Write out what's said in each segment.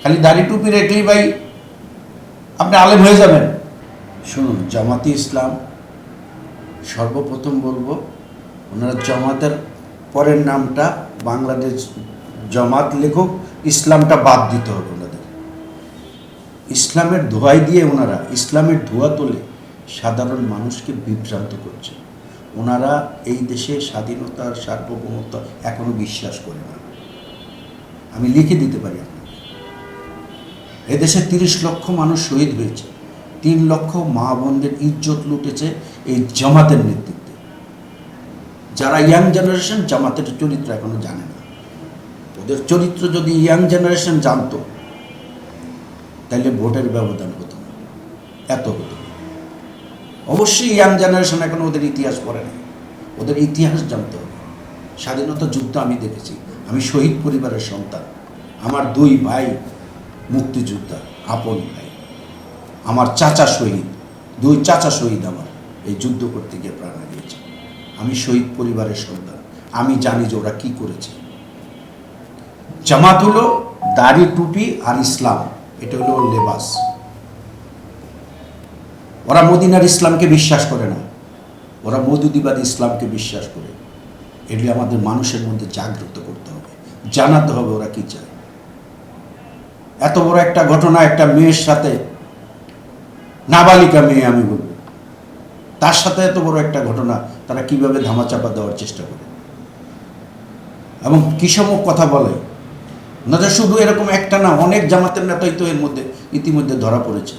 খালি দাড়ি টুপি রেখলেই ভাই আপনি আলেম হয়ে যাবেন? শুনুন, জামাতে ইসলাম সর্বপ্রথম বলবো, ওনারা জামাতের পরের নামটা বাংলাদেশ জামাত লেখক, ইসলামটা বাদ দিতে হবে ওনাদের। ইসলামের ধোঁয়াই দিয়ে ওনারা ইসলামের ধোঁয়া তোলে সাধারণ মানুষকে বিভ্রান্ত করছে। ওনারা এই দেশে স্বাধীনতার সার্বভৌমত্ব এখনো বিশ্বাস করে না। আমি লিখে দিতে পারি আপনাকে। এদেশে 30 লক্ষ মানুষ শহীদ হয়েছে, 3 লক্ষ মা বোনদের ইজ্জত লুটেছে এই জামাতের নেতৃত্বে। যারা ইয়াং জেনারেশন জামাতের চরিত্র এখনো জানে না। ওদের চরিত্র যদি ইয়াং জেনারেশন জানতো তাহলে ভোটের ব্যবধান হতো না, এত হতো। অবশ্যই ইয়াং জেনারেশন এখন ওদের ইতিহাস পড়ে না, ওদের ইতিহাস জানতে হবে। স্বাধীনতা যুদ্ধ আমি দেখেছি, আমি শহীদ পরিবারের সন্তান। আমার 2 ভাই মুক্তিযোদ্ধা, আপন ভাই। আমার চাচা শহীদ, 2 চাচা শহীদ আমার এই যুদ্ধ করতে গিয়ে প্রাণ হারিয়েছে। আমি শহীদ পরিবারের সন্তান, আমি জানি যে ওরা কী করেছে। জামাত হলো দাড়ি টুপি আর ইসলাম, এটা হলো ওর লেবাস। ওরা মদিনার ইসলামকে বিশ্বাস করে না, ওরা মৌদুদিবাদী ইসলামকে বিশ্বাস করে। এগুলি আমাদের মানুষের মধ্যে জাগ্রত করতে হবে, জানাতে হবে ওরা কি চায়। এত বড় একটা ঘটনা, একটা মেয়ের সাথে, নাবালিকা মেয়ে আমি বলবো, তার সাথে এত বড় একটা ঘটনা তারা কিভাবে ধামাচাপা দেওয়ার চেষ্টা করে এবং কিসমক কথা বলে। ওনাদের শুধু এরকম একটা না, অনেক জামাতের নেতাই তো এর মধ্যে ইতিমধ্যে ধরা পড়েছে।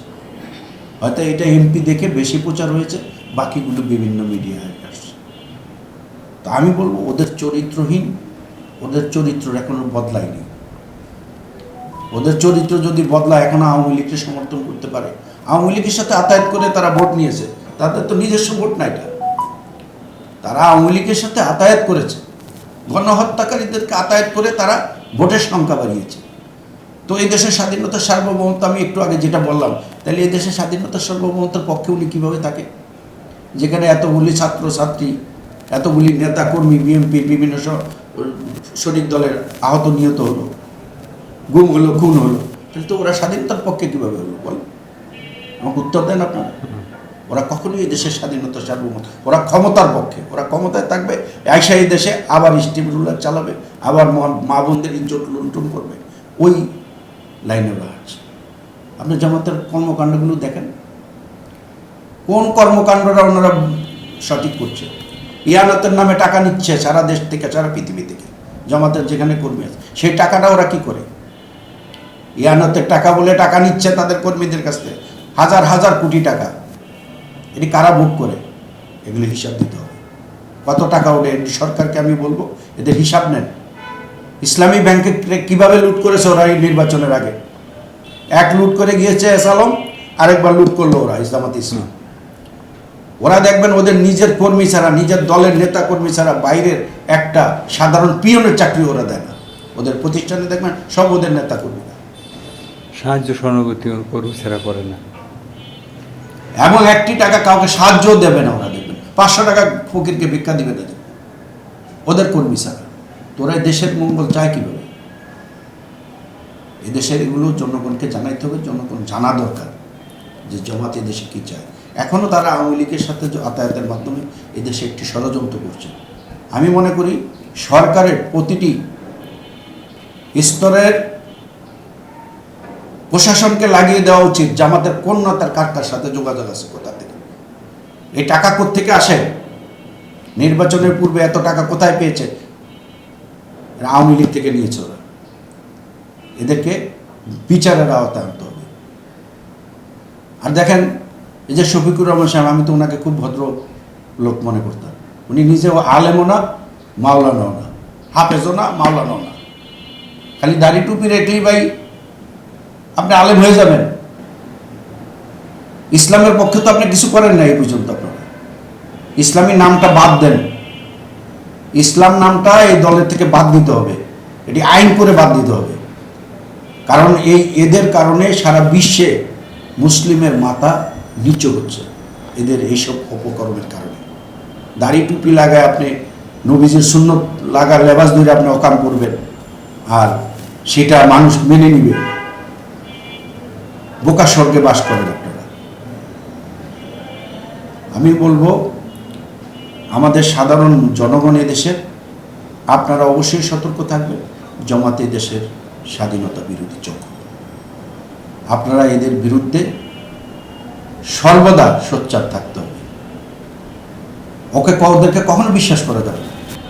হয়তো এটা এমপি দেখে বেশি প্রচার হয়েছে, বাকিগুলো বিভিন্ন মিডিয়ায় আসছে। তা আমি বলবো ওদের চরিত্রহীন, ওদের চরিত্র এখনো বদলায়নি। ওদের চরিত্র যদি বদলায় এখনো আওয়ামী লীগকে সমর্থন করতে পারে। আওয়ামী লীগের সাথে আতায়াত করে তারা ভোট নিয়েছে, তাদের তো নিজস্ব ভোট না এটা। তারা আওয়ামী লীগের সাথে আতায়াত করেছে, গণহত্যাকারীদেরকে আতায়াত করে তারা ভোটের সংখ্যা বাড়িয়েছে। তো এই দেশের স্বাধীনতার সার্বভৌমত্ব, আমি একটু আগে যেটা বললাম, তাহলে এই দেশের স্বাধীনতার সার্বভৌমত্বের পক্ষে উনি কীভাবে থাকে? যেখানে এতগুলি ছাত্রছাত্রী, এতগুলি নেতাকর্মী, বিএনপির বিভিন্ন শরিক দলের আহত নিহত হলো, গুম হলো, খুন হলো, তাহলে তো ওরা স্বাধীনতার পক্ষে কীভাবে হলো বল? আমাকে উত্তর দেন আপনারা। ওরা কখনোই এই দেশের স্বাধীনতা সার্বভৌমত্ব, ওরা ক্ষমতার পক্ষে। ওরা ক্ষমতায় থাকবে, আইসা এই দেশে আবার স্টিম রুলার চালাবে, আবার মা বোনদের ইজ্জত লুণ্ঠন করবে। ওই লাইনে ওরা আছে। আপনি জামাতের কর্মকাণ্ডগুলো দেখেন, কোন কর্মকাণ্ডরা ওনারা সঠিক করছে। ইয়ানতের নামে টাকা নিচ্ছে সারা দেশ থেকে, সারা পৃথিবী থেকে, জামাতের যেখানে কর্মী আছে সেই টাকাটা ওরা কি করে? ইয়ানতের টাকা বলে টাকা নিচ্ছে তাদের কর্মীদের কাছ থেকে, হাজার হাজার কোটি টাকা। এটি কারা ভোগ করে? এগুলো হিসাব দিতে হবে। কত টাকা ওঠে সরকারকে আমি বলবো, এদের হিসাব নেন। ইসলামী ব্যাংকে কিভাবে লুট করেছে ওরা এই নির্বাচনের আগে? এক লুট করে গিয়েছে এসালম, আরেকবার লুট করলো ওরা জামাত ইসলাম। ওরা দেখবেন ওদের নিজের কর্মী ছাড়া, নিজের দলের নেতা কর্মী ছাড়া বাইরের একটা সাধারণ পিয়নের চাকরি ওরা দেয় না। ওদের প্রতিষ্ঠানে দেখবেন সব ওদের নেতা কর্মীরা। সাহায্য সহানুভূতি কর্মী ছাড়া করে না, এবং একটি টাকা কাউকে সাহায্যও দেবে না। ওরা দেখবেন 500 টাকা ফকিরকে ভিক্ষা দিবে না ওদের কর্মী ছাড়া। তোরা দেশের মঙ্গল চায় কীভাবে? এদেশের এগুলো জনগণকে জানাইতে হবে, জনগণ জানা দরকার যে জামাত এদেশে কী চায়। এখনও তারা আওয়ামী লীগের সাথে আতায়াতের মাধ্যমে এদেশে একটি ষড়যন্ত্র করছে। আমি মনে করি সরকারের প্রতিটি স্তরের প্রশাসনকে লাগিয়ে দেওয়া উচিত জামাতের কোন নেতার কার সাথে যোগাযোগ আছে, কোথা থেকে এই টাকা কোত্থেকে আসে, নির্বাচনের পূর্বে এত টাকা কোথায় পেয়েছে? আওয়ামী লীগ থেকে নিয়েছে ওরা। এদেরকে বিচারের আওতায় আনতে হবে। আর দেখেন এই যে শফিকুর রহমান সাহেব, আমি তো ওনাকে খুব ভদ্র লোক মনে করতাম। উনি নিজেও আলেমও না, মাওলানাও না, হাফেজও না, মাওলানাও না। খালি দাড়ি টুপি রেখলেই ভাই আপনি আলেম হয়ে যাবেন? ইসলামের পক্ষে তো আপনি কিছু করেন না এই পর্যন্ত। আপনারা ইসলামী নামটা বাদ দেন, ইসলাম নামটা এই দলের থেকে বাদ দিতে হবে, এটি আইন করে বাদ দিতে হবে। কারণ এদের কারণে সারা বিশ্বে মুসলিমের মাথা নিচু হচ্ছে, এদের এইসব অপকর্মের কারণে। দাড়ি টুপি লাগায় আপনি নবীজির সুন্নত লাগা লেবাস ধরে আপনি অকাম করবেন, আর সেটা মানুষ মেনে নিবে, বোকা স্বর্গে বাস করেন আপনারা। আমি বলবো আমাদের সাধারণ জনগণ দেশের, আপনারা অবশ্যই সতর্ক থাকবেন। জামাতে দেশের স্বাধীনতা বিরোধী চক্র, আপনারা এদের বিরুদ্ধে সর্বদা সোচ্চার থাকতে হবে। ওদেরকে কখনো বিশ্বাস করা যাবে না।